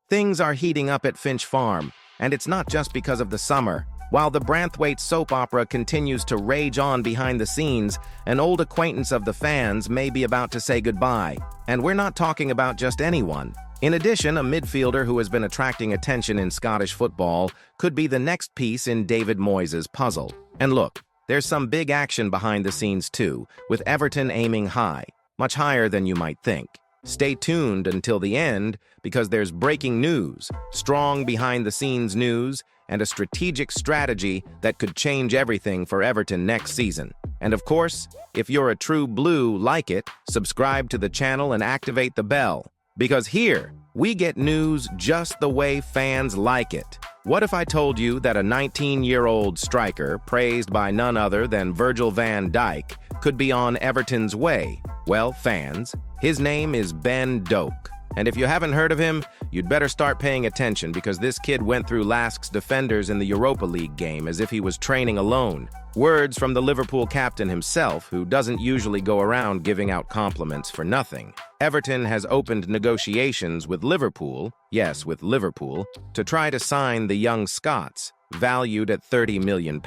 Things are heating up at Finch Farm, and it's not just because of the summer. While the Branthwaite soap opera continues to rage on behind the scenes, an old acquaintance of the fans may be about to say goodbye. And we're not talking about just anyone. In addition, a midfielder who has been attracting attention in Scottish football could be the next piece in David Moyes' puzzle. And look, there's some big action behind the scenes too, with Everton aiming high, much higher than you might think. Stay tuned until the end, because there's breaking news, strong behind-the-scenes news, and a strategic strategy that could change everything for Everton next season. And of course, if you're a true blue like it, subscribe to the channel and activate the bell. Because here, we get news just the way fans like it. What if I told you that a 19-year-old striker, praised by none other than Virgil van Dijk, could be on Everton's way? Well, fans, his name is Ben Doak. And if you haven't heard of him, you'd better start paying attention, because this kid went through Lask's defenders in the Europa League game as if he was training alone. Words from the Liverpool captain himself, who doesn't usually go around giving out compliments for nothing. Everton has opened negotiations with Liverpool, yes, with Liverpool, to try to sign the young Scots, valued at £30 million.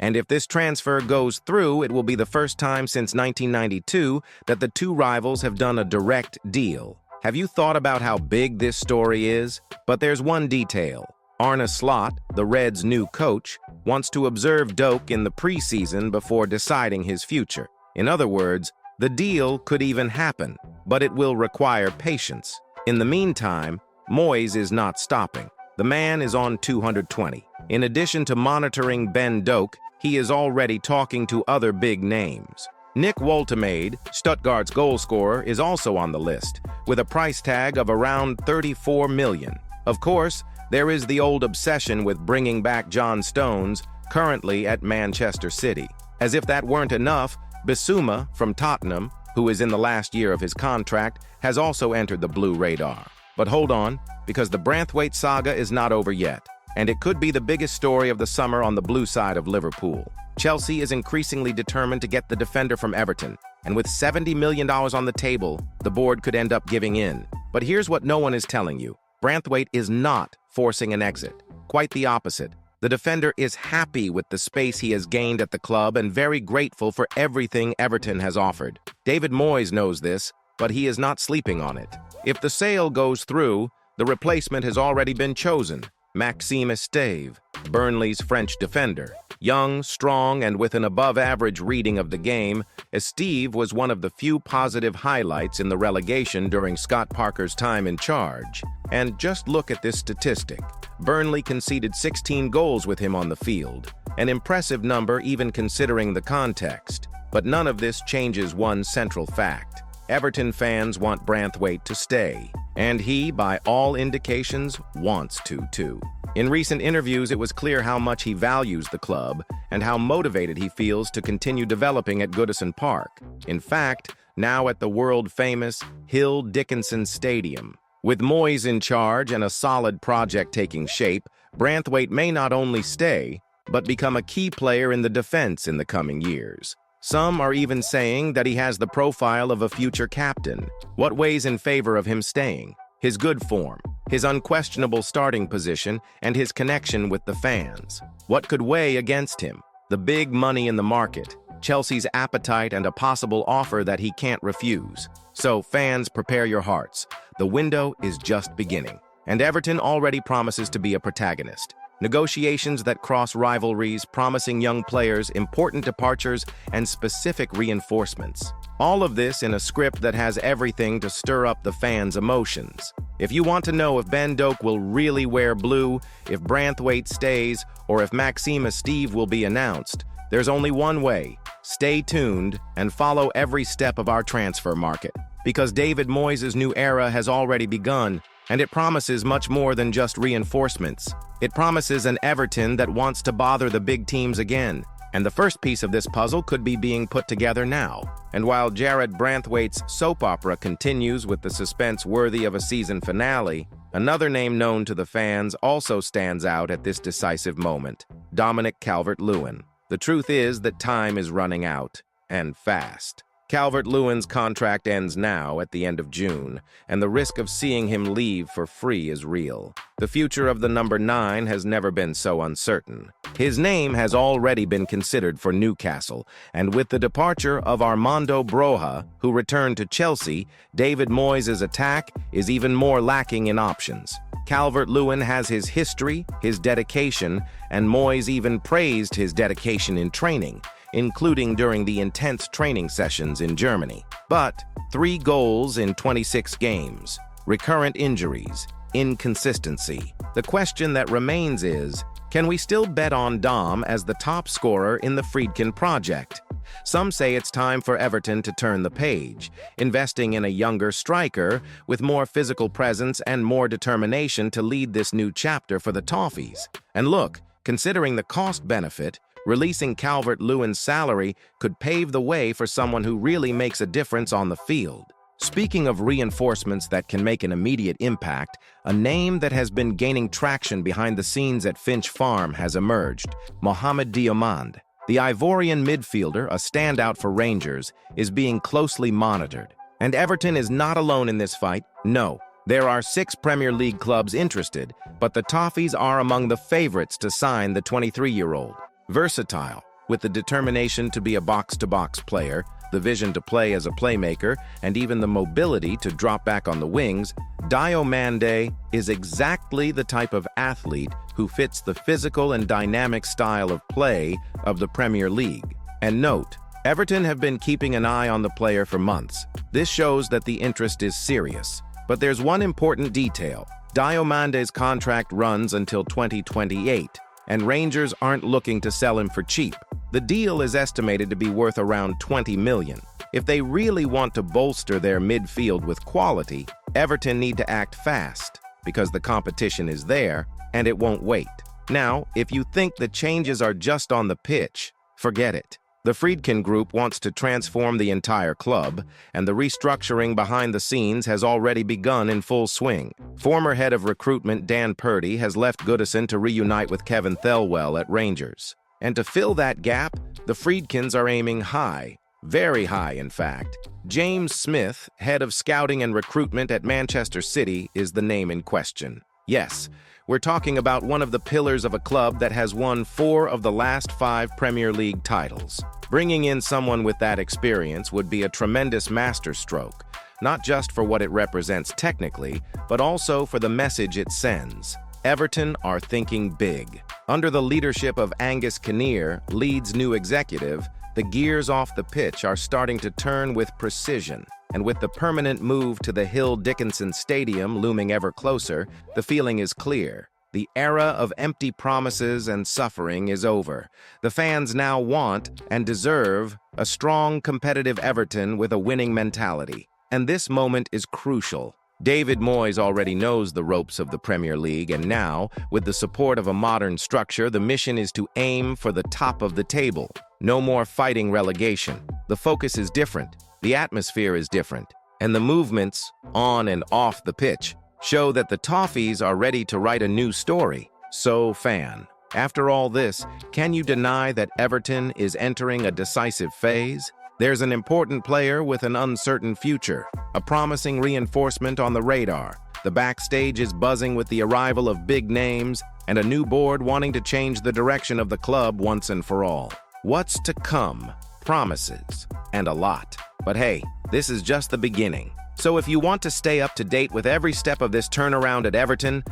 And if this transfer goes through, it will be the first time since 1992 that the two rivals have done a direct deal. Have you thought about how big this story is? But there's one detail. Arne Slot, the Reds' new coach, wants to observe Doak in the preseason before deciding his future. In other words, the deal could even happen, but it will require patience. In the meantime, Moyes is not stopping. The man is on 220. In addition to monitoring Ben Doak, he is already talking to other big names. Nick Woltemade, Stuttgart's goalscorer, is also on the list, with a price tag of around $34 million. Of course, there is the old obsession with bringing back John Stones, currently at Manchester City. As if that weren't enough, Bissouma from Tottenham, who is in the last year of his contract, has also entered the blue radar. But hold on, because the Branthwaite saga is not over yet, and it could be the biggest story of the summer on the blue side of Liverpool. Chelsea is increasingly determined to get the defender from Everton, and with $70 million on the table, the board could end up giving in. But here's what no one is telling you. Branthwaite is not forcing an exit. Quite the opposite. The defender is happy with the space he has gained at the club and very grateful for everything Everton has offered. David Moyes knows this, but he is not sleeping on it. If the sale goes through, the replacement has already been chosen. Maxime Estève, Burnley's French defender. Young, strong, and with an above-average reading of the game, Estève was one of the few positive highlights in the relegation during Scott Parker's time in charge. And just look at this statistic. Burnley conceded 16 goals with him on the field, an impressive number even considering the context. But none of this changes one central fact. Everton fans want Branthwaite to stay, and he, by all indications, wants to too. In recent interviews, it was clear how much he values the club and how motivated he feels to continue developing at Goodison Park. In fact, now at the world-famous Hill Dickinson Stadium. With Moyes in charge and a solid project taking shape, Branthwaite may not only stay, but become a key player in the defense in the coming years. Some are even saying that he has the profile of a future captain. What weighs in favor of him staying? His good form, his unquestionable starting position, and his connection with the fans. What could weigh against him? The big money in the market, Chelsea's appetite, and a possible offer that he can't refuse. So, fans, prepare your hearts. The window is just beginning, and Everton already promises to be a protagonist. Negotiations that cross rivalries, promising young players, important departures, and specific reinforcements. All of this in a script that has everything to stir up the fans' emotions. If you want to know if Ben Doak will really wear blue, if Branthwaite stays, or if Maxime Estève will be announced, there's only one way. Stay tuned and follow every step of our transfer market. Because David Moyes' new era has already begun, and it promises much more than just reinforcements. It promises an Everton that wants to bother the big teams again. And the first piece of this puzzle could be being put together now. And while Jared Branthwaite's soap opera continues with the suspense worthy of a season finale, another name known to the fans also stands out at this decisive moment: Dominic Calvert-Lewin. The truth is that time is running out, and fast. Calvert-Lewin's contract ends now at the end of June, and the risk of seeing him leave for free is real. The future of the number 9 has never been so uncertain. His name has already been considered for Newcastle, and with the departure of Armando Broja, who returned to Chelsea, David Moyes' attack is even more lacking in options. Calvert-Lewin has his history, his dedication, and Moyes even praised his dedication in training, including during the intense training sessions in Germany. But 3 goals in 26 games, recurrent injuries, inconsistency. The question that remains is, can we still bet on Dom as the top scorer in the Friedkin project? Some say it's time for Everton to turn the page, investing in a younger striker with more physical presence and more determination to lead this new chapter for the Toffees. And look, considering the cost-benefit, releasing Calvert-Lewin's salary could pave the way for someone who really makes a difference on the field. Speaking of reinforcements that can make an immediate impact, a name that has been gaining traction behind the scenes at Finch Farm has emerged: Mohamed Diomande. The Ivorian midfielder, a standout for Rangers, is being closely monitored. And Everton is not alone in this fight. No, there are 6 Premier League clubs interested, but the Toffees are among the favorites to sign the 23-year-old. Versatile, with the determination to be a box-to-box player, the vision to play as a playmaker, and even the mobility to drop back on the wings, Diomande is exactly the type of athlete who fits the physical and dynamic style of play of the Premier League. And note, Everton have been keeping an eye on the player for months. This shows that the interest is serious. But there's one important detail. Diomande's contract runs until 2028. And Rangers aren't looking to sell him for cheap. The deal is estimated to be worth around $20 million. If they really want to bolster their midfield with quality, Everton need to act fast, because the competition is there, and it won't wait. Now, if you think the changes are just on the pitch, forget it. The Friedkin Group wants to transform the entire club, and the restructuring behind the scenes has already begun in full swing. Former head of recruitment Dan Purdy has left Goodison to reunite with Kevin Thelwell at Rangers. And to fill that gap, the Friedkins are aiming high, very high in fact. James Smith, head of scouting and recruitment at Manchester City, is the name in question. Yes, we're talking about one of the pillars of a club that has won 4 of the last 5 Premier League titles. Bringing in someone with that experience would be a tremendous masterstroke, not just for what it represents technically, but also for the message it sends. Everton are thinking big. Under the leadership of Angus Kinnear, Leeds' new executive, the gears off the pitch are starting to turn with precision. And with the permanent move to the Goodison Stadium looming ever closer, the feeling is clear. The era of empty promises and suffering is over. The fans now want and deserve a strong, competitive Everton with a winning mentality. And this moment is crucial. David Moyes already knows the ropes of the Premier League, and now, with the support of a modern structure, the mission is to aim for the top of the table. No more fighting relegation. The focus is different, the atmosphere is different, and the movements, on and off the pitch, show that the Toffees are ready to write a new story. So, fan, after all this, can you deny that Everton is entering a decisive phase? There's an important player with an uncertain future, a promising reinforcement on the radar. The backstage is buzzing with the arrival of big names, and a new board wanting to change the direction of the club once and for all. What's to come? Promises, and a lot. But hey, this is just the beginning. So if you want to stay up to date with every step of this turnaround at Everton,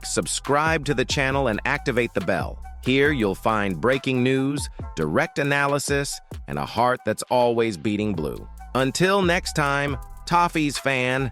subscribe to the channel and activate the bell. Here you'll find breaking news, direct analysis, and a heart that's always beating blue. Until next time, Toffees fan,